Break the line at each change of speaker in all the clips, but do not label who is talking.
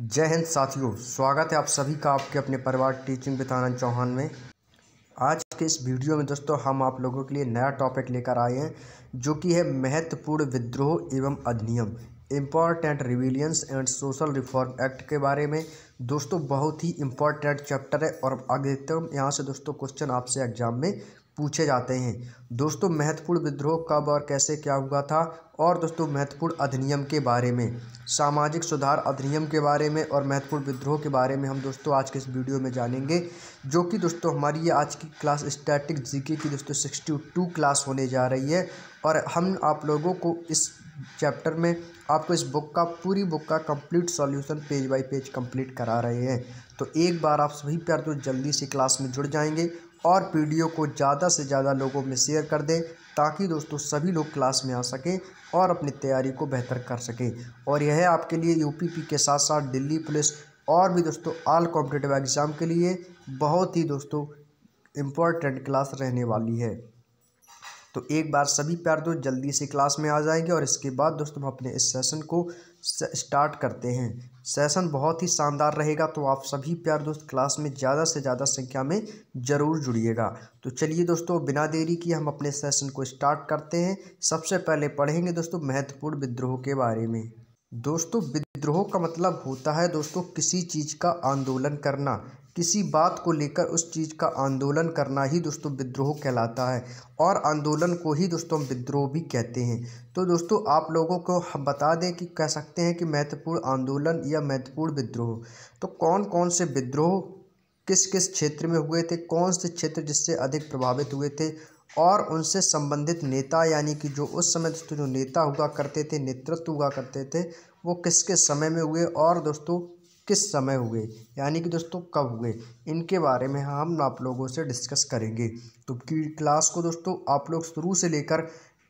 जय हिंद साथियों, स्वागत है आप सभी का आपके अपने परिवार टीचिंग विद आनंद चौहान में। आज के इस वीडियो में दोस्तों हम आप लोगों के लिए नया टॉपिक लेकर आए हैं जो कि है महत्वपूर्ण विद्रोह एवं अधिनियम, important rebellions and social reform act के बारे में। दोस्तों बहुत ही इम्पॉर्टेंट चैप्टर है और अधिकतर यहाँ से दोस्तों क्वेश्चन आपसे एग्जाम में पूछे जाते हैं। दोस्तों महत्वपूर्ण विद्रोह कब और कैसे क्या हुआ था, और दोस्तों महत्वपूर्ण अधिनियम के बारे में, सामाजिक सुधार अधिनियम के बारे में और महत्वपूर्ण विद्रोह के बारे में हम दोस्तों आज के इस वीडियो में जानेंगे, जो कि दोस्तों हमारी ये आज की क्लास स्टैटिक जीके की दोस्तों 62 क्लास होने जा रही है। और हम आप लोगों को इस चैप्टर में आपको इस पूरी बुक का complete solution page bye page complete करा रहे हैं। तो एक बार आप सभी प्यार तो जल्दी से क्लास में जुड़ जाएंगे और वीडियो को ज़्यादा से ज़्यादा लोगों में शेयर कर दें, ताकि दोस्तों सभी लोग क्लास में आ सकें और अपनी तैयारी को बेहतर कर सकें। और यह आपके लिए यूपीपी के साथ साथ दिल्ली पुलिस और भी दोस्तों ऑल कॉम्पिटिटिव एग्ज़ाम के लिए बहुत ही दोस्तों इम्पोर्टेंट क्लास रहने वाली है। तो एक बार सभी प्यार दोस्त जल्दी से क्लास में आ जाएंगे और इसके बाद दोस्तों हम अपने इस सेशन को स्टार्ट करते हैं। सेशन बहुत ही शानदार रहेगा, तो आप सभी प्यार दोस्त क्लास में ज़्यादा से ज़्यादा संख्या में ज़रूर जुड़िएगा। तो चलिए दोस्तों बिना देरी किए हम अपने सेशन को स्टार्ट करते हैं। सबसे पहले पढ़ेंगे दोस्तों महत्वपूर्ण विद्रोह के बारे में। दोस्तों विद्रोह का मतलब होता है दोस्तों किसी चीज़ का आंदोलन करना, किसी बात को लेकर उस चीज़ का आंदोलन करना ही दोस्तों विद्रोह कहलाता है, और आंदोलन को ही दोस्तों हम विद्रोह भी कहते हैं। तो दोस्तों आप लोगों को हम बता दें कि कह सकते हैं कि महत्वपूर्ण आंदोलन या महत्वपूर्ण विद्रोह, तो कौन कौन से विद्रोह किस किस क्षेत्र में हुए थे, कौन से क्षेत्र जिससे अधिक प्रभावित हुए थे, और उनसे संबंधित नेता यानी कि जो उस समय दोस्तों जो नेता हुआ करते थे, नेतृत्व हुआ करते थे, वो किस किस समय में हुए और दोस्तों किस समय हुए, यानी कि दोस्तों कब हुए, इनके बारे में हम आप लोगों से डिस्कस करेंगे। तो क्लास को दोस्तों आप लोग शुरू से लेकर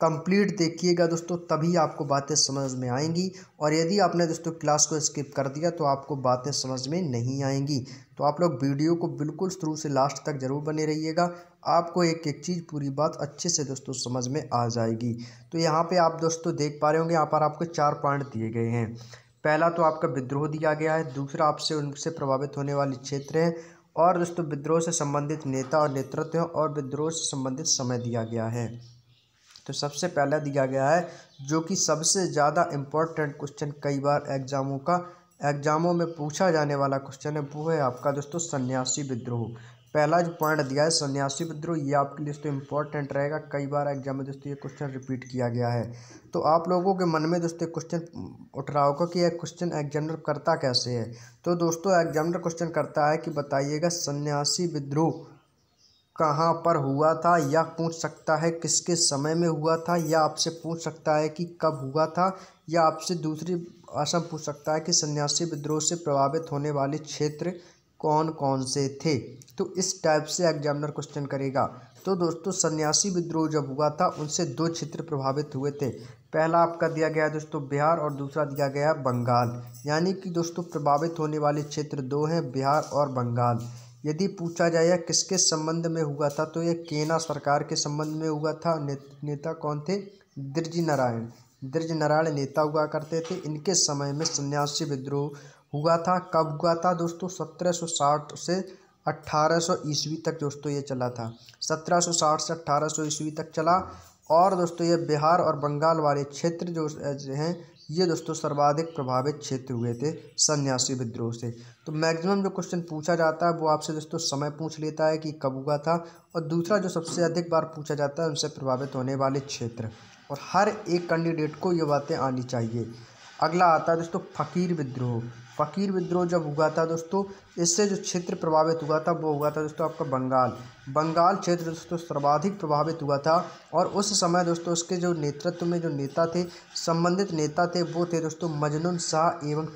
कंप्लीट देखिएगा दोस्तों, तभी आपको बातें समझ में आएंगी। और यदि आपने दोस्तों क्लास को स्किप कर दिया तो आपको बातें समझ में नहीं आएंगी। तो आप लोग वीडियो को बिल्कुल शुरू से लास्ट तक जरूर बने रहिएगा, आपको एक एक चीज़ पूरी बात अच्छे से दोस्तों समझ में आ जाएगी। तो यहाँ पे आप दोस्तों देख पा रहे होंगे, यहाँ पर आपको 4 पॉइंट दिए गए हैं। पहला तो आपका विद्रोह दिया गया है, दूसरा आपसे उनसे प्रभावित होने वाले क्षेत्र है, और दोस्तों विद्रोह से संबंधित नेता और नेतृत्व है, और विद्रोह से संबंधित समय दिया गया है। तो सबसे पहला दिया गया है जो कि सबसे ज़्यादा इम्पोर्टेंट क्वेश्चन कई बार एग्जामों में पूछा जाने वाला क्वेश्चन है, वो है आपका दोस्तों सन्यासी विद्रोह। पहला जो पॉइंट दिया है सन्यासी विद्रोह, ये आपके लिए दोस्तों इम्पोर्टेंट रहेगा, कई बार एग्जाम में दोस्तों ये क्वेश्चन रिपीट किया गया है। तो आप लोगों के मन में दोस्तों क्वेश्चन उठ रहा होगा कि यह क्वेश्चन एग्जामिनर करता कैसे है। तो दोस्तों एग्जामिनर क्वेश्चन करता है कि बताइएगा सन्यासी विद्रोह कहाँ पर हुआ था, या पूछ सकता है किसके समय में हुआ था, या आपसे पूछ सकता है कि कब हुआ था, या आपसे दूसरी आशा पूछ सकता है कि सन्यासी विद्रोह से प्रभावित होने वाले क्षेत्र कौन कौन से थे। तो इस टाइप से एग्जामिनर क्वेश्चन करेगा। तो दोस्तों सन्यासी विद्रोह जब हुआ था उनसे 2 क्षेत्र प्रभावित हुए थे। पहला आपका दिया गया है दोस्तों बिहार, और दूसरा दिया गया है बंगाल। यानी कि दोस्तों प्रभावित होने वाले क्षेत्र 2 हैं, बिहार और बंगाल। यदि पूछा जाए यह किसके संबंध में हुआ था, तो यह केना सरकार के संबंध में हुआ था। नेता कौन थे? दृज नारायण नेता हुआ करते थे। इनके समय में सन्यासी विद्रोह हुआ था। कब हुआ था दोस्तों? 1760 से 1800 ईस्वी तक दोस्तों ये चला था। 1760 से 1800 ईस्वी तक चला। और दोस्तों ये बिहार और बंगाल वाले क्षेत्र जो हैं, ये दोस्तों सर्वाधिक प्रभावित क्षेत्र हुए थे सन्यासी विद्रोह से। तो मैक्सिमम जो क्वेश्चन पूछा जाता है वो आपसे दोस्तों समय पूछ लेता है कि कब हुआ था, और दूसरा जो सबसे अधिक बार पूछा जाता है उनसे प्रभावित होने वाले क्षेत्र। और हर एक कैंडिडेट को ये बातें आनी चाहिए। अगला आता है दोस्तों फकीर विद्रोह। फकीर विद्रोह जब हुआ था दोस्तों, इससे जो क्षेत्र प्रभावित हुआ था वो हुआ था दोस्तों आपका बंगाल क्षेत्र दोस्तों सर्वाधिक प्रभावित हुआ था। और उस समय दोस्तों उसके जो नेतृत्व में जो नेता थे, संबंधित नेता थे, वो थे दोस्तों मजनून शाह एवं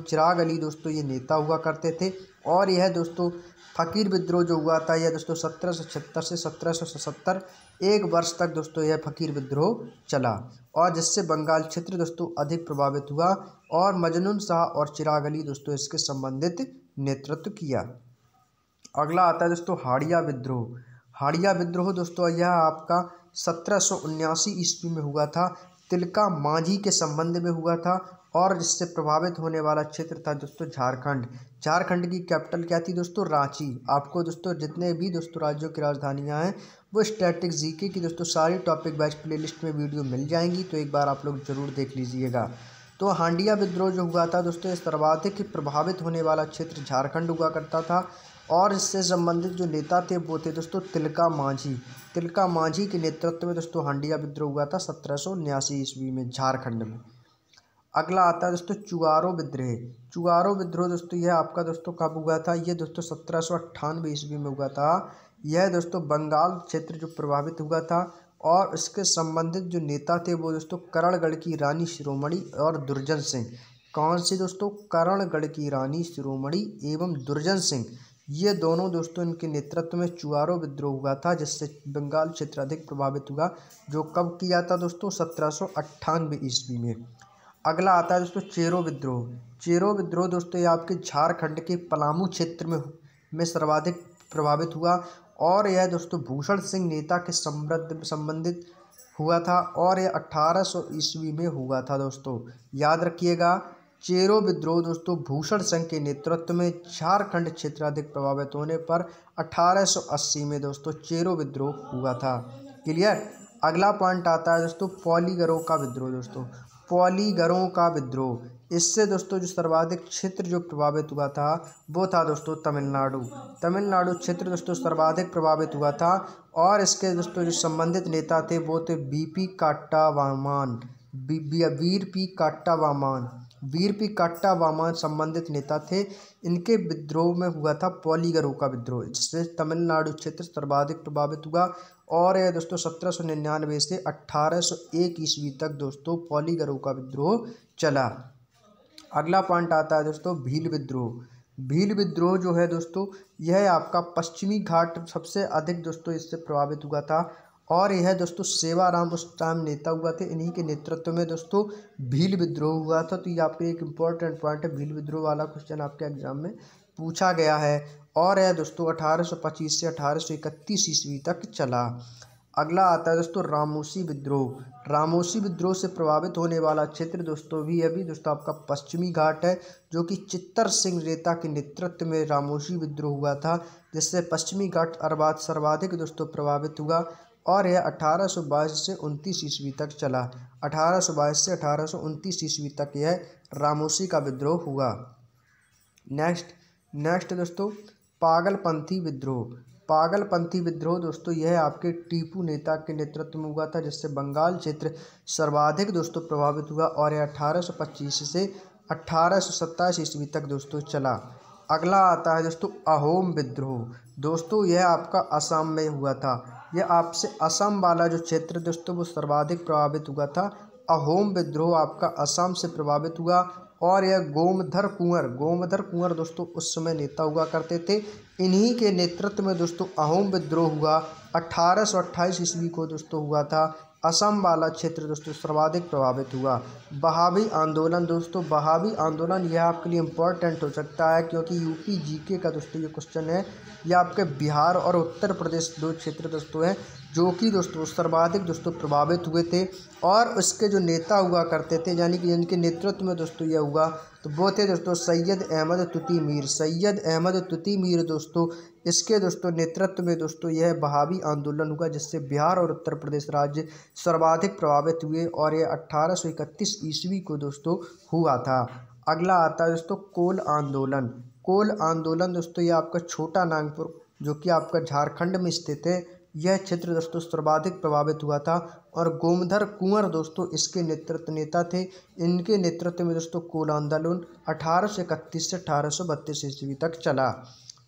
चिराग अली दोस्तों ये नेता हुआ करते थे। और यह दोस्तों फकीर विद्रोह जो हुआ था यह दोस्तों 1776 से 1777 1 वर्ष तक दोस्तों यह फकीर विद्रोह चला, और जिससे बंगाल क्षेत्र दोस्तों अधिक प्रभावित हुआ, और मजनून शाह और चिराग अली दोस्तों इसके संबंधित नेतृत्व किया। अगला आता है दोस्तों हाड़िया विद्रोह। हाड़िया विद्रोह दोस्तों यह आपका 1779 ईस्वी में हुआ था। तिलका मांझी के संबंध में हुआ था, और जिससे प्रभावित होने वाला क्षेत्र था दोस्तों झारखंड। झारखंड की कैपिटल क्या थी दोस्तों? रांची। आपको दोस्तों जितने भी दोस्तों राज्यों की राजधानियां हैं वो स्टैटिक जीके की दोस्तों सारी टॉपिक वाइज प्लेलिस्ट में वीडियो मिल जाएंगी, तो एक बार आप लोग जरूर देख लीजिएगा। तो हांडिया विद्रोह जो हुआ था दोस्तों, ये सर्वाधिक प्रभावित होने वाला क्षेत्र झारखंड हुआ करता था और इससे संबंधित जो नेता थे वो थे दोस्तों तिलका मांझी। तिलका मांझी के नेतृत्व में दोस्तों हांडिया विद्रोह हुआ था 1779 ईस्वी में झारखंड में। अगला आता है दोस्तों चुआरो विद्रोह। चुआरो विद्रोह दोस्तों यह आपका दोस्तों कब हुआ था? ये दोस्तों 1798 ईस्वी में हुआ था। यह दोस्तों बंगाल क्षेत्र जो प्रभावित हुआ था और इसके संबंधित जो नेता थे वो दोस्तों करणगढ़ की रानी शिरोमणि और दुर्जन सिंह। कौन सी दोस्तों? करणगढ़ की रानी शिरोमणि एवं दुर्जन सिंह, ये दोनों दोस्तों इनके नेतृत्व में चुआरो विद्रोह हुआ था जिससे बंगाल क्षेत्र अधिक प्रभावित हुआ। जो कब किया था दोस्तों? 1798 ईस्वी में। अगला आता है दोस्तों चेरो विद्रोह। चेरो विद्रोह दोस्तों ये आपके झारखंड के पलामू क्षेत्र में सर्वाधिक प्रभावित हुआ और यह दोस्तों भूषण सिंह नेता के संबंधित हुआ था और यह 1800 ईस्वी में हुआ था दोस्तों। याद रखिएगा, चेरो विद्रोह दोस्तों भूषण सिंह के नेतृत्व में झारखंड क्षेत्र अधिक प्रभावित होने पर 1880 में दोस्तों चेरो विद्रोह हुआ था। क्लियर। अगला पॉइंट आता है दोस्तों पॉलीगरों का विद्रोह। दोस्तों पॉलीगरों का विद्रोह, इससे दोस्तों जो सर्वाधिक क्षेत्र जो प्रभावित हुआ था वो था दोस्तों तमिलनाडु। तमिलनाडु क्षेत्र दोस्तों सर्वाधिक प्रभावित हुआ था और इसके दोस्तों जो संबंधित नेता थे वो थे वीर पी काट्टावामान संबंधित नेता थे। इनके विद्रोह में हुआ था पॉलीगरों का विद्रोह, जिससे तमिलनाडु क्षेत्र सर्वाधिक प्रभावित हुआ और यह दोस्तों 1799 से 1801 ईस्वी तक दोस्तों पॉलीगरों का विद्रोह चला। अगला पॉइंट आता है दोस्तों भील विद्रोह। भील विद्रोह जो है दोस्तों यह आपका पश्चिमी घाट सबसे अधिक दोस्तों इससे प्रभावित हुआ था और यह दोस्तों सेवाराम उस टाइम नेता हुआ थे। इन्हीं के नेतृत्व में दोस्तों भील विद्रोह हुआ था। तो ये आपके एक इम्पोर्टेंट पॉइंट है, भील विद्रोह वाला क्वेश्चन आपके एग्जाम में पूछा गया है और यह दोस्तों 1825 से 1831 ईस्वी तक चला। अगला आता है दोस्तों रामोसी विद्रोह। रामोसी विद्रोह से प्रभावित होने वाला क्षेत्र दोस्तों भी अभी दोस्तों आपका पश्चिमी घाट है, जो कि चित्तर सिंह नेता के नेतृत्व में रामोसी विद्रोह हुआ था, जिससे पश्चिमी घाट सर्वाधिक दोस्तों प्रभावित हुआ और यह 1822 से 29 ईस्वी तक चला। 1822 से 1829 ईस्वी तक यह रामोसी का विद्रोह हुआ। नेक्स्ट दोस्तों पागलपंथी विद्रोह। पागलपंथी विद्रोह दोस्तों यह आपके टीपू नेता के नेतृत्व में हुआ था, जिससे बंगाल क्षेत्र सर्वाधिक दोस्तों प्रभावित हुआ और यह 1825 से 1827 ईस्वी तक दोस्तों चला। अगला आता है दोस्तों अहोम विद्रोह। दोस्तों यह आपका असम में हुआ था। यह आपसे असम वाला जो क्षेत्र दोस्तों वो सर्वाधिक प्रभावित हुआ था। अहोम विद्रोह आपका असम से प्रभावित हुआ और यह गोमधर कुंवर दोस्तों उस समय नेता हुआ करते थे। इन्हीं के नेतृत्व में दोस्तों अहोम विद्रोह हुआ। 1828 ईस्वी को दोस्तों हुआ था। असम वाला क्षेत्र दोस्तों सर्वाधिक प्रभावित हुआ। बहावी आंदोलन दोस्तों, बहावी आंदोलन यह आपके लिए इम्पोर्टेंट हो सकता है क्योंकि यूपी जीके का दोस्तों ये क्वेश्चन है। यह आपके बिहार और उत्तर प्रदेश दो क्षेत्र दोस्तों हैं जो कि दोस्तों सर्वाधिक दोस्तों प्रभावित हुए थे और उसके जो नेता हुआ करते थे, यानी कि जिनके नेतृत्व में दोस्तों यह हुआ, तो वो थे दोस्तों सैयद अहमद तुती मीर दोस्तों। इसके दोस्तों नेतृत्व में दोस्तों यह बहावी आंदोलन हुआ, जिससे बिहार और उत्तर प्रदेश राज्य सर्वाधिक प्रभावित हुए और यह 1831 ईस्वी को दोस्तों हुआ था। अगला आता है दोस्तों कोल आंदोलन। कोल आंदोलन दोस्तों ये आपका छोटा नागपुर जो कि आपका झारखंड में स्थित है, यह क्षेत्र दोस्तों सर्वाधिक प्रभावित हुआ था और गोमधर कुंवर दोस्तों इसके नेता थे। इनके नेतृत्व में दोस्तों कोल आंदोलन 1831 से 1832 ईस्वी तक चला।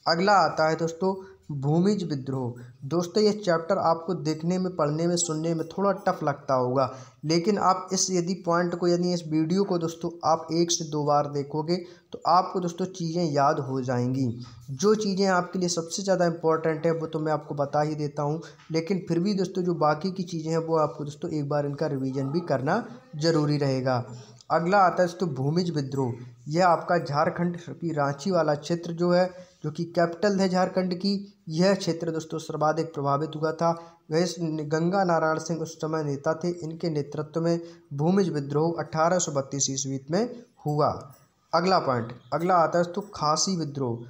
अगला आता है दोस्तों भूमिज विद्रोह। दोस्तों ये चैप्टर आपको देखने में, पढ़ने में, सुनने में थोड़ा टफ लगता होगा, लेकिन आप इस वीडियो को दोस्तों आप 1 से 2 बार देखोगे तो आपको दोस्तों चीज़ें याद हो जाएंगी। जो चीज़ें आपके लिए सबसे ज़्यादा इम्पोर्टेंट है वो तो मैं आपको बता ही देता हूँ, लेकिन फिर भी दोस्तों जो बाकी की चीज़ें हैं वो आपको दोस्तों एक बार इनका रिवीजन भी करना ज़रूरी रहेगा। अगला आता है दोस्तों भूमिज विद्रोह। यह आपका झारखंड की रांची वाला क्षेत्र जो जो कि कैपिटल है झारखंड की। यह क्षेत्र दोस्तों सर्वाधिक प्रभावित हुआ था। गंगा नारायण सिंह उस समय नेता थे। इनके नेतृत्व में भूमिज विद्रोह 1832 ईस्वी में हुआ। अगला पॉइंट, अगला आता है दोस्तों खासी विद्रोह।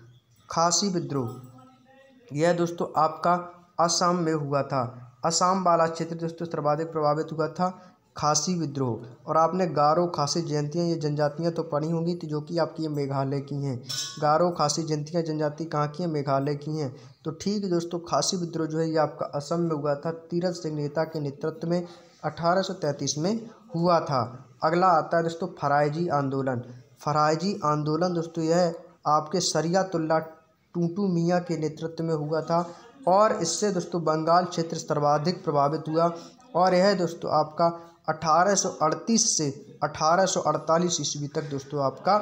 खासी विद्रोह यह दोस्तों आपका असम में हुआ था। असम वाला क्षेत्र दोस्तों सर्वाधिक प्रभावित हुआ था खासी विद्रोह। और आपने गारो खासी जयंतियाँ, ये जनजातियाँ तो पढ़ी होंगी, तो जो कि आपकी ये मेघालय की हैं। गारो खासी जयंतियाँ जनजाति कहाँ की हैं? मेघालय की हैं। तो ठीक है दोस्तों, खासी विद्रोह जो है ये आपका असम में हुआ था। तीरथ सिंह नेता के नेतृत्व में 1833 में हुआ था। अगला आता है दोस्तों फरायजी आंदोलन। फरायजी आंदोलन दोस्तों यह आपके शरियतुल्लाह टूटू मियाँ के नेतृत्व में हुआ था। और इससे दोस्तों बंगाल क्षेत्र सर्वाधिक प्रभावित हुआ। और यह दोस्तों आपका 1838 से 1848 ईस्वी तक दोस्तों आपका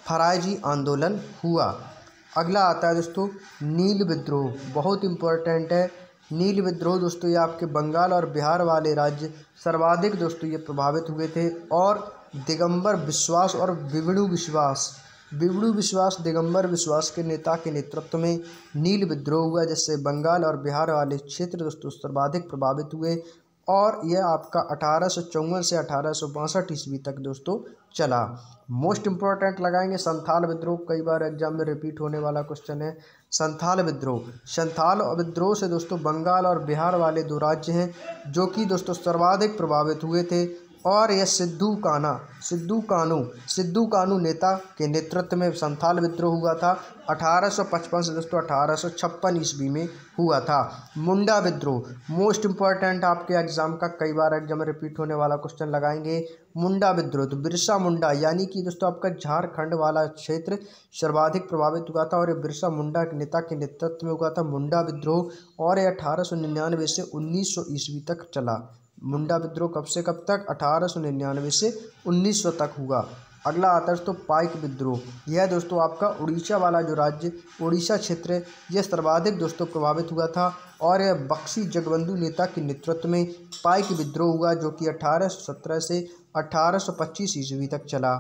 फरायजी आंदोलन हुआ। अगला आता है दोस्तों नील विद्रोह। बहुत इम्पोर्टेंट है नील विद्रोह दोस्तों। ये आपके बंगाल और बिहार वाले राज्य सर्वाधिक दोस्तों ये प्रभावित हुए थे। और दिगंबर विश्वास और विबड़ू विश्वास दिगंबर विश्वास के नेता के नेतृत्व में नील विद्रोह हुआ, जिससे बंगाल और बिहार वाले क्षेत्र दोस्तों सर्वाधिक प्रभावित हुए। और यह आपका 1854 से 1862 ईस्वी तक दोस्तों चला। मोस्ट इम्पोर्टेंट लगाएंगे संथाल विद्रोह। कई बार एग्जाम में रिपीट होने वाला क्वेश्चन है संथाल विद्रोह। संथाल विद्रोह से दोस्तों बंगाल और बिहार वाले दो राज्य हैं जो कि दोस्तों सर्वाधिक प्रभावित हुए थे। और यह सिद्धू कानू नेता के नेतृत्व में संथाल विद्रोह हुआ था। 1855 से दोस्तों 1856 ईस्वी में हुआ था। मुंडा विद्रोह मोस्ट इम्पॉर्टेंट आपके एग्जाम का, कई बार एग्जाम में रिपीट होने वाला क्वेश्चन लगाएंगे। मुंडा विद्रोह तो बिरसा मुंडा यानी कि दोस्तों आपका झारखंड वाला क्षेत्र सर्वाधिक प्रभावित हुआ था। और ये बिरसा मुंडा के नेता के नेतृत्व में हुआ था मुंडा विद्रोह। और ये 1899 से 1900 ईस्वी तक चला। मुंडा विद्रोह कब से कब तक? 1899 से 1900 तक हुआ। अगला आता है दोस्तों पाइक विद्रोह। यह दोस्तों आपका उड़ीसा वाला जो राज्य उड़ीसा क्षेत्र है यह सर्वाधिक दोस्तों प्रभावित हुआ था। और यह बख्शी जगबंधु नेता के नेतृत्व में पाइक विद्रोह हुआ, जो कि 1817 से 1825 ईस्वी तक चला।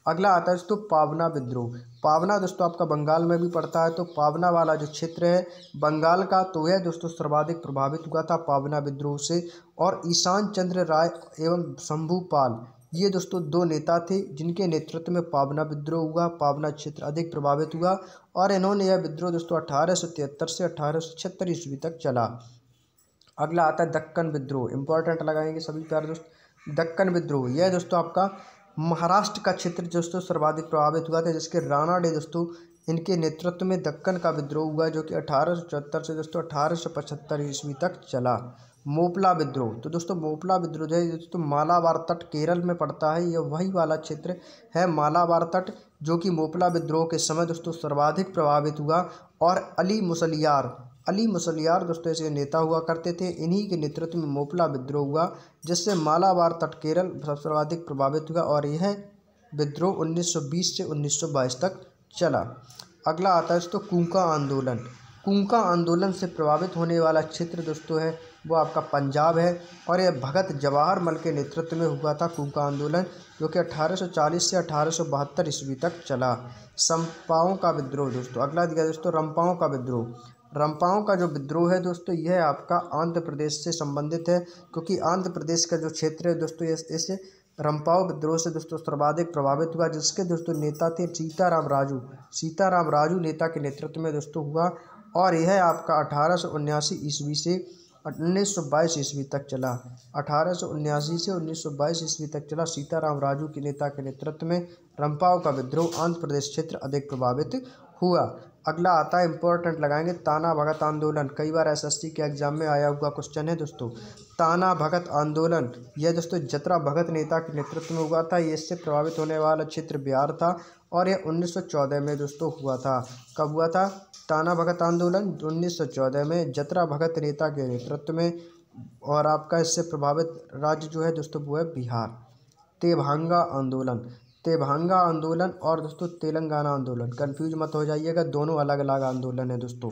अगला आता है दोस्तों पावना विद्रोह। पावना दोस्तों आपका बंगाल में भी पड़ता है। तो पावना वाला जो क्षेत्र है बंगाल का, तो यह दोस्तों सर्वाधिक प्रभावित हुआ था पावना विद्रोह से। और ईशान चंद्र राय एवं शंभूपाल ये दोस्तों दो नेता थे जिनके नेतृत्व में पावना विद्रोह हुआ। पावना क्षेत्र अधिक प्रभावित हुआ। और इन्होंने यह विद्रोह दोस्तों 1873 से 1876 ईस्वी तक चला। अगला आता है दक्कन विद्रोह। इंपॉर्टेंट लगाएंगे सभी प्यारे दोस्त। दक्कन विद्रोह यह दोस्तों आपका महाराष्ट्र का क्षेत्र दोस्तों सर्वाधिक प्रभावित हुआ था, जिसके रानाडे दोस्तों इनके नेतृत्व में दक्कन का विद्रोह हुआ, जो कि 1874 से दोस्तों 1875 ईस्वी तक चला। मोपला विद्रोह तो दोस्तों मोपला विद्रोह जो है दोस्तों मालाबार तट केरल में पड़ता है। यह वही वाला क्षेत्र है मालाबार तट जो कि मोपला विद्रोह के समय दोस्तों सर्वाधिक प्रभावित हुआ। और अली मुसलियार दोस्तों ऐसे नेता हुआ करते थे। इन्हीं के नेतृत्व में मोपला विद्रोह हुआ, जिससे मालाबार तट केरल सर्वाधिक प्रभावित हुआ। और यह विद्रोह 1920 से 1922 तक चला। अगला आता है दोस्तों कुंका आंदोलन। कुंका आंदोलन से प्रभावित होने वाला क्षेत्र दोस्तों है वो आपका पंजाब है। और यह भगत जवाहर मल के नेतृत्व में हुआ था कुंका आंदोलन, जो कि 1840 से 1872 ईस्वी तक चला। संपाओं का विद्रोह दोस्तों अगला दिया दोस्तों रंपाओं का विद्रोह। रंपाओं का जो विद्रोह है दोस्तों यह आपका आंध्र प्रदेश से संबंधित है, क्योंकि आंध्र प्रदेश का जो क्षेत्र है दोस्तों इस रंपाओं विद्रोह से दोस्तों सर्वाधिक प्रभावित हुआ, जिसके दोस्तों नेता थे सीताराम राजू नेता के नेतृत्व में दोस्तों हुआ। और यह आपका 1879 ईस्वी से 1922 ईस्वी तक चला। 1879 से 1922 ईस्वी तक चला। सीताराम राजू के नेता के नेतृत्व में रंपाओं का विद्रोह आंध्र प्रदेश क्षेत्र अधिक प्रभावित हुआ। अगला आता है इंपॉर्टेंट लगाएंगे ताना भगत आंदोलन। कई बार एसएससी के एग्जाम में आया हुआ क्वेश्चन है दोस्तों। ताना भगत आंदोलन यह दोस्तों जतरा भगत नेता के नेतृत्व में हुआ था। ये इससे प्रभावित होने वाला क्षेत्र बिहार था। और यह 1914 में दोस्तों हुआ था। कब हुआ था ताना भगत आंदोलन? 1914 में जतरा भगत नेता के नेतृत्व में। और आपका इससे प्रभावित राज्य जो है दोस्तों वो है बिहार। तेभांगा आंदोलन और दोस्तों तेलंगाना आंदोलन, कंफ्यूज मत हो जाइएगा, दोनों अलग अलग आंदोलन है दोस्तों।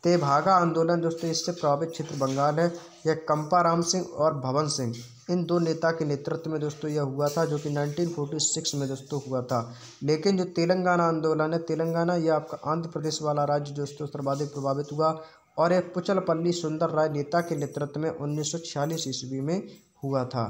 तेभागा आंदोलन दोस्तों इससे प्रभावित क्षेत्र बंगाल है। यह कंपाराम सिंह और भवन सिंह इन दो नेता के नेतृत्व में दोस्तों यह हुआ था, जो कि 1946 में दोस्तों हुआ था। लेकिन जो तेलंगाना आंदोलन है, तेलंगाना यह आपका आंध्र प्रदेश वाला राज्य दोस्तों सर्वाधिक प्रभावित हुआ और यह पुचलपल्ली सुंदर राय नेता के नेतृत्व में 1946 ईस्वी में हुआ था।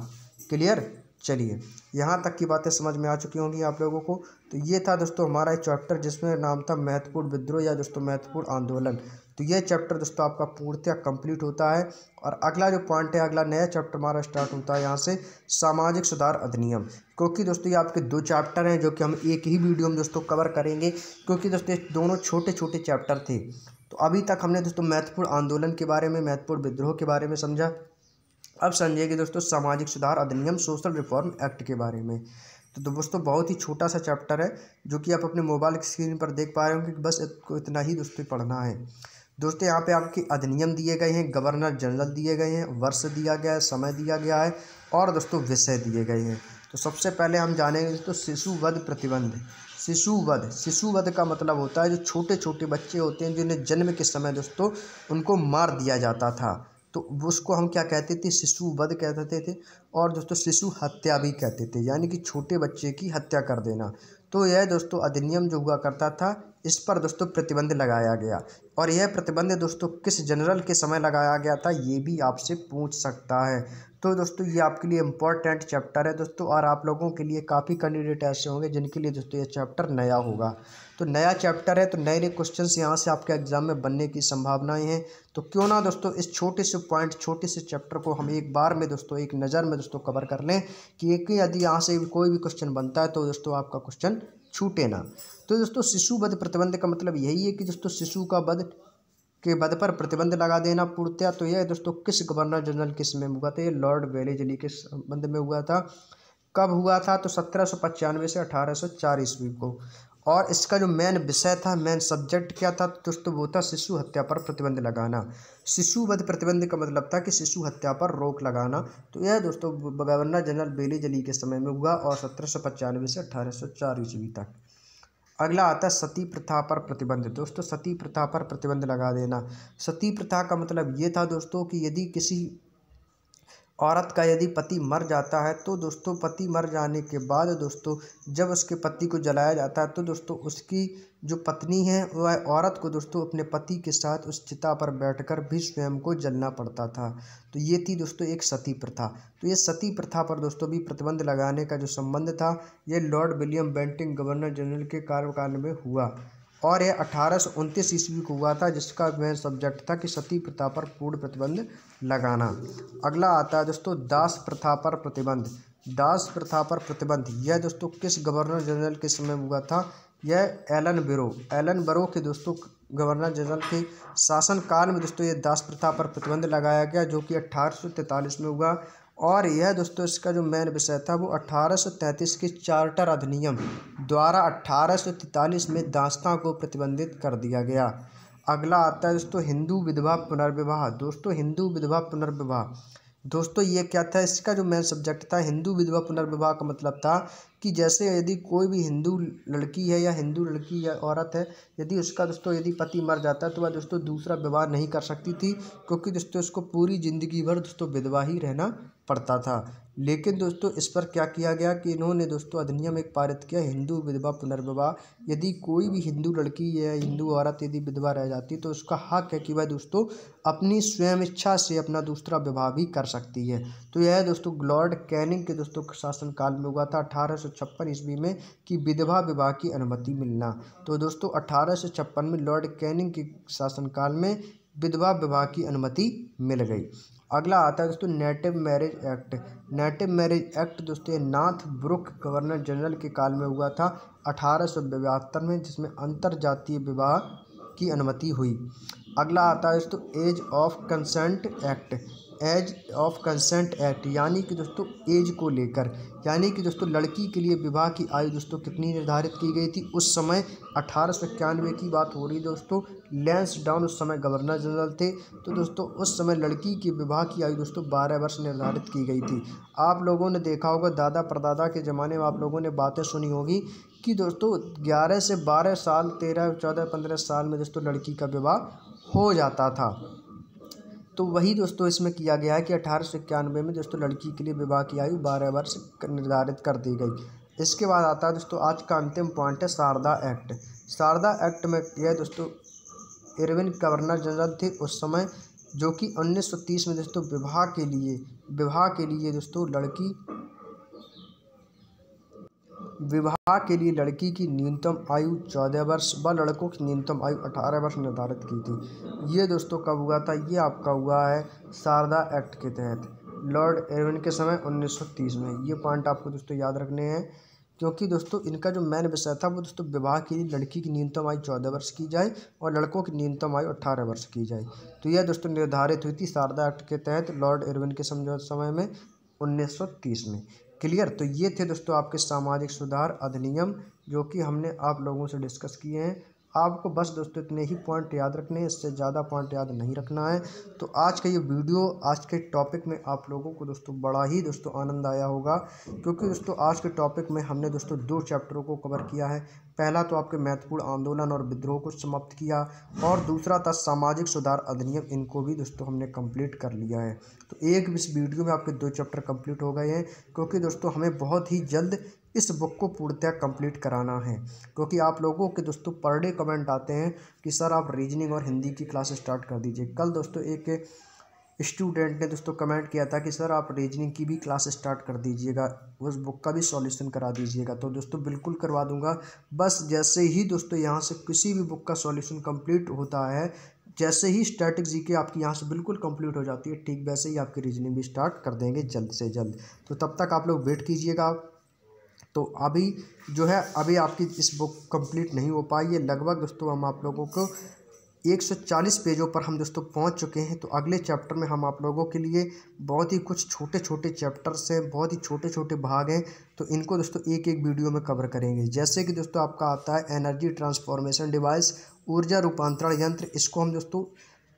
क्लियर। चलिए, यहाँ तक की बातें समझ में आ चुकी होंगी आप लोगों को। तो ये था दोस्तों हमारा एक चैप्टर जिसमें नाम था महत्वपूर्ण विद्रोह या दोस्तों महत्वपूर्ण आंदोलन। तो ये चैप्टर दोस्तों आपका पूर्णतः कंप्लीट होता है और अगला जो पॉइंट है, अगला नया चैप्टर हमारा स्टार्ट होता है यहाँ से, सामाजिक सुधार अधिनियम। क्योंकि दोस्तों ये आपके दो चैप्टर हैं जो कि हम एक ही वीडियो में दोस्तों कवर करेंगे, क्योंकि दोस्तों दोनों छोटे छोटे चैप्टर थे। तो अभी तक हमने दोस्तों महत्वपूर्ण आंदोलन के बारे में, महत्वपूर्ण विद्रोह के बारे में समझा। अब समझिएगा दोस्तों सामाजिक सुधार अधिनियम, सोशल रिफॉर्म एक्ट के बारे में। तो दोस्तों बहुत ही छोटा सा चैप्टर है जो कि आप अपने मोबाइल की स्क्रीन पर देख पा रहे होंगे कि बस इसको इतना ही दोस्तों पढ़ना है। दोस्तों यहाँ पे आपके अधिनियम दिए गए हैं, गवर्नर जनरल दिए गए हैं, वर्ष दिया गया है, समय दिया गया है और दोस्तों विषय दिए गए हैं। तो सबसे पहले हम जानेंगे दोस्तों शिशुवध प्रतिबंध। शिशुवध का मतलब होता है जो छोटे छोटे बच्चे होते हैं जिन्हें जन्म के समय दोस्तों उनको मार दिया जाता था, तो उसको हम क्या कहते थे, शिशुवध कहते थे। और दोस्तों शिशु हत्या भी कहते थे, यानी कि छोटे बच्चे की हत्या कर देना। तो यह दोस्तों अधिनियम जो हुआ करता था, इस पर दोस्तों प्रतिबंध लगाया गया। और यह प्रतिबंध दोस्तों किस जनरल के समय लगाया गया था, ये भी आपसे पूछ सकता है। तो दोस्तों ये आपके लिए इम्पोर्टेंट चैप्टर है दोस्तों, और आप लोगों के लिए काफ़ी कैंडिडेट ऐसे होंगे जिनके लिए दोस्तों ये चैप्टर नया होगा। तो नया चैप्टर है तो नए नए क्वेश्चंस यहाँ से आपके एग्जाम में बनने की संभावनाएं हैं। तो क्यों ना दोस्तों इस छोटे से पॉइंट, छोटे से चैप्टर को हम एक बार में दोस्तों, एक नज़र में दोस्तों कवर कर लें कि एक यदि यहाँ से कोई भी क्वेश्चन बनता है तो दोस्तों आपका क्वेश्चन छूटे ना। तो दोस्तों शिशुवध प्रतिबंध का मतलब यही है कि दोस्तों शिशु का वध पर प्रतिबंध लगा देना पूर्णतया। तो यह दोस्तों किस गवर्नर जनरल के समय हुआ था, ये लॉर्ड वेलेस्ली के संबंध में हुआ था। कब हुआ था, तो 1795 से 1804 ईस्वी को। और इसका जो मेन विषय था, मेन सब्जेक्ट क्या था, तो दोस्तों वो था शिशु हत्या पर प्रतिबंध लगाना। शिशुवध प्रतिबंध का मतलब था कि शिशु हत्या पर रोक लगाना। तो यह दोस्तों गवर्नर जनरल वेलेस्ली के समय में हुआ और 1795 से 1804 ईस्वी तक। अगला आता है सती प्रथा पर प्रतिबंध। दोस्तों सती प्रथा पर प्रतिबंध लगा देना। सती प्रथा का मतलब ये था दोस्तों कि यदि किसी औरत का यदि पति मर जाता है, तो दोस्तों पति मर जाने के बाद दोस्तों जब उसके पति को जलाया जाता है, तो दोस्तों उसकी जो पत्नी है वह औरत को दोस्तों अपने पति के साथ उस चिता पर बैठकर भी स्वयं को जलना पड़ता था। तो ये थी दोस्तों एक सती प्रथा। तो ये सती प्रथा पर दोस्तों भी प्रतिबंध लगाने का जो संबंध था, ये Lord William Bentinck governor general के कार्यकाल में हुआ और यह 1829 ईस्वी को हुआ था, जिसका मेन सब्जेक्ट था कि सती प्रथा पर पूर्ण प्रतिबंध लगाना। अगला आता है दोस्तों दास प्रथा पर प्रतिबंध। दास प्रथा पर प्रतिबंध यह दोस्तों किस गवर्नर जनरल के समय हुआ था, यह एलन बरो के दोस्तों गवर्नर जनरल के शासनकाल में दोस्तों ये दास प्रथा पर प्रतिबंध लगाया गया, जो कि 1843 में हुआ। और यह दोस्तों इसका जो मेन विषय था वो 1833 के चार्टर अधिनियम द्वारा 1843 में दास्तां को प्रतिबंधित कर दिया गया। अगला आता है दोस्तों हिंदू विधवा पुनर्विवाह। दोस्तों हिंदू विधवा पुनर्विवाह, दोस्तों ये क्या था, इसका जो मेन सब्जेक्ट था, हिंदू विधवा पुनर्विवाह का मतलब था कि जैसे यदि कोई भी हिंदू लड़की है या हिंदू लड़की या औरत है, यदि उसका दोस्तों यदि पति मर जाता है तो वह दोस्तों दूसरा विवाह नहीं कर सकती थी, क्योंकि दोस्तों उसको पूरी ज़िंदगी भर दोस्तों विधवा ही रहना पड़ता था। लेकिन दोस्तों इस पर क्या किया गया कि इन्होंने दोस्तों अधिनियम एक पारित किया, हिंदू विधवा पुनर्विवाह। यदि कोई भी हिंदू लड़की या हिंदू औरत यदि विधवा रह जाती तो उसका हक है कि वह दोस्तों अपनी स्वयं इच्छा से अपना दूसरा विवाह भी कर सकती है। तो यह दोस्तों लॉर्ड कैनिंग के दोस्तों शासनकाल में हुआ था 1856 ईस्वी में कि विधवा विवाह की अनुमति मिलना। तो दोस्तों 1856 में लॉर्ड कैनिंग के शासनकाल में विधवा विवाह की अनुमति मिल गई। अगला आता है दोस्तों native marriage act. Native marriage act दोस्तों नॉर्थ ब्रुक गवर्नर जनरल के काल में हुआ था 1872 में, जिसमें अंतर जातीय विवाह की अनुमति हुई। अगला आता है दोस्तों Age of Consent Act. Age of Consent Act यानी कि दोस्तों एज को लेकर, यानी कि दोस्तों लड़की के लिए विवाह की आयु दोस्तों कितनी निर्धारित की गई थी उस समय, 1891 की बात हो रही दोस्तों। लैंसडाउन उस समय गवर्नर जनरल थे। तो दोस्तों उस समय लड़की की विवाह की आयु दोस्तों 12 वर्ष निर्धारित की गई थी। आप लोगों ने देखा होगा, दादा परदादा के ज़माने में आप लोगों ने बातें सुनी होगी कि दोस्तों 11 से 12 साल, 13, 14, 15 साल में दोस्तों लड़की का विवाह हो जाता था। तो वही दोस्तों इसमें किया गया है कि 1891 में दोस्तों लड़की के लिए विवाह की आयु 12 वर्ष निर्धारित कर दी गई। इसके बाद आता है दोस्तों आज का अंतिम पॉइंट है शारदा एक्ट। शारदा एक्ट में यह दोस्तों इरविन गवर्नर जनरल थे उस समय, जो कि 1930 में दोस्तों विवाह के लिए दोस्तों लड़की की न्यूनतम आयु 14 वर्ष व लड़कों की न्यूनतम आयु 18 वर्ष निर्धारित की थी। ये दोस्तों कब हुआ था? ये आपका हुआ है शारदा एक्ट के तहत, लॉर्ड इरविन के समय 1930 में। ये पॉइंट आपको दोस्तों याद रखने हैं, क्योंकि दोस्तों इनका जो मेन विषय था वो दोस्तों विवाह के लिए लड़की की न्यूनतम आयु 14 वर्ष की जाए और लड़कों की न्यूनतम आयु 18 वर्ष की जाए। तो यह दोस्तों निर्धारित हुई थी शारदा एक्ट के तहत लॉर्ड इरविन के समय में 1930 में। क्लियर? तो ये थे दोस्तों आपके सामाजिक सुधार अधिनियम, जो कि हमने आप लोगों से डिस्कस किए हैं। आपको बस दोस्तों इतने ही पॉइंट याद रखने हैं, इससे ज़्यादा पॉइंट याद नहीं रखना है। तो आज का ये वीडियो, आज के टॉपिक में आप लोगों को दोस्तों बड़ा ही दोस्तों आनंद आया होगा, क्योंकि दोस्तों आज के टॉपिक में हमने दोस्तों 2 चैप्टरों को कवर किया है। पहला तो आपके महत्वपूर्ण आंदोलन और विद्रोह को समाप्त किया, और दूसरा था सामाजिक सुधार अधिनियम, इनको भी दोस्तों हमने कंप्लीट कर लिया है। तो एक इस वीडियो में आपके 2 चैप्टर कंप्लीट हो गए हैं, क्योंकि दोस्तों हमें बहुत ही जल्द इस बुक को पूर्णतः कंप्लीट कराना है। क्योंकि आप लोगों के दोस्तों पर डे कमेंट आते हैं कि सर आप रीजनिंग और हिंदी की क्लास स्टार्ट कर दीजिए। कल दोस्तों एक स्टूडेंट ने दोस्तों कमेंट किया था कि सर आप रीजनिंग की भी क्लास स्टार्ट कर दीजिएगा, उस बुक का भी सॉल्यूशन करा दीजिएगा। तो दोस्तों बिल्कुल करवा दूंगा। बस जैसे ही दोस्तों यहाँ से किसी भी बुक का सॉल्यूशन कंप्लीट होता है, जैसे ही स्टैटिक जीके आपकी यहाँ से बिल्कुल कंप्लीट हो जाती है, ठीक वैसे ही आपकी रीजनिंग भी स्टार्ट कर देंगे जल्द से जल्द। तो तब तक आप लोग वेट कीजिएगा। तो अभी जो है, अभी आपकी इस बुक कंप्लीट नहीं हो पाई है। लगभग दोस्तों हम आप लोगों को 140 पेजों पर हम दोस्तों पहुंच चुके हैं। तो अगले चैप्टर में हम आप लोगों के लिए बहुत ही कुछ छोटे छोटे चैप्टर्स हैं, बहुत ही छोटे छोटे भाग हैं, तो इनको दोस्तों एक एक वीडियो में कवर करेंगे। जैसे कि दोस्तों आपका आता है एनर्जी ट्रांसफॉर्मेशन डिवाइस, ऊर्जा रूपांतरण यंत्र, इसको हम दोस्तों,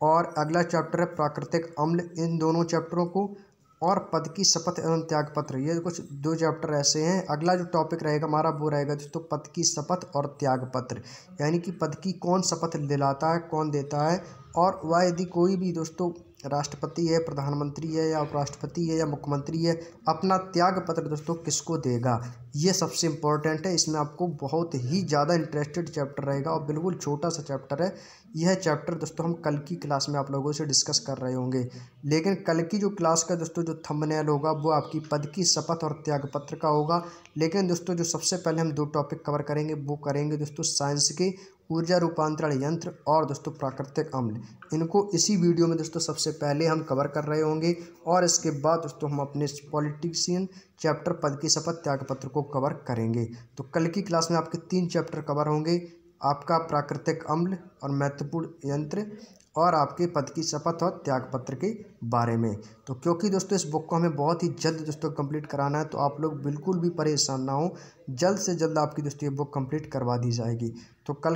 और अगला चैप्टर है प्राकृतिक अम्ल, इन दोनों चैप्टरों को, और पद की शपथ एवं त्याग पत्र, ये कुछ 2 चैप्टर ऐसे हैं। अगला जो टॉपिक रहेगा हमारा वो रहेगा दोस्तों पद की शपथ और त्याग पत्र, यानी कि पद की कौन शपथ दिलाता है, कौन देता है, और वह यदि कोई भी दोस्तों राष्ट्रपति है, प्रधानमंत्री है, या उपराष्ट्रपति है, या मुख्यमंत्री है, अपना त्याग पत्र दोस्तों किसको देगा, ये सबसे इम्पोर्टेंट है। इसमें आपको बहुत ही ज़्यादा इंटरेस्टेड चैप्टर रहेगा, और बिल्कुल छोटा सा चैप्टर है। यह चैप्टर दोस्तों हम कल की क्लास में आप लोगों से डिस्कस कर रहे होंगे। लेकिन कल की जो क्लास का दोस्तों जो थंबनेल होगा वो आपकी पद की शपथ और त्याग पत्र का होगा। लेकिन दोस्तों जो सबसे पहले हम 2 टॉपिक कवर करेंगे वो करेंगे दोस्तों साइंस के, ऊर्जा रूपांतरण यंत्र और दोस्तों प्राकृतिक अम्ल। इनको इसी वीडियो में दोस्तों सबसे पहले हम कवर कर रहे होंगे, और इसके बाद दोस्तों हम अपने पॉलिटिशियन चैप्टर पद की शपथ त्याग पत्र को कवर करेंगे। तो कल की क्लास में आपके 3 चैप्टर कवर होंगे, आपका प्राकृतिक अम्ल और महत्वपूर्ण यंत्र, और आपके पद की शपथ और त्याग पत्र के बारे में। तो क्योंकि दोस्तों इस बुक को हमें बहुत ही जल्द दोस्तों कंप्लीट कराना है, तो आप लोग बिल्कुल भी परेशान ना हो, जल्द से जल्द आपकी दोस्तों ये बुक कंप्लीट करवा दी जाएगी। तो कल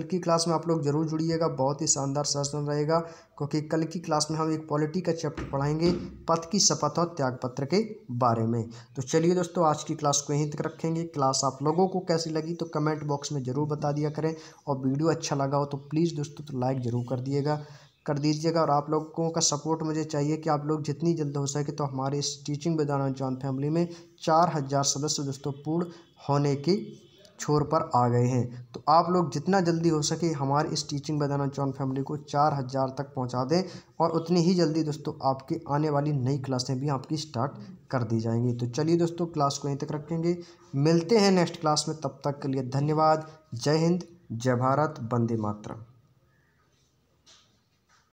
की क्लास में आप लोग ज़रूर जुड़िएगा, बहुत ही शानदार सेशन रहेगा, क्योंकि कल की क्लास में हम एक पॉलिटी का चैप्टर पढ़ाएंगे पद की शपथ और त्याग पत्र के बारे में। तो चलिए दोस्तों आज की क्लास को यहीं तक रखेंगे। क्लास आप लोगों को कैसी लगी तो कमेंट बॉक्स में ज़रूर बता दिया करें, और वीडियो अच्छा लगा हो तो प्लीज़ दोस्तों तो लाइक ज़रूर कर दीजिएगा। और आप लोगों का सपोर्ट मुझे चाहिए कि आप लोग जितनी जल्द हो सके तो हमारे इस teaching with Anand Chauhan family में 4000 सदस्य दोस्तों पूर्ण होने की छोर पर आ गए हैं। तो आप लोग जितना जल्दी हो सके हमारे इस teaching with Anand Chauhan family को 4000 तक पहुंचा दें, और उतनी ही जल्दी दोस्तों आपकी आने वाली नई क्लासें भी आपकी स्टार्ट कर दी जाएंगी। तो चलिए दोस्तों क्लास को यहीं तक रखेंगे, मिलते हैं नेक्स्ट क्लास में। तब तक के लिए धन्यवाद। जय हिंद, जय भारत, वंदे मातरम।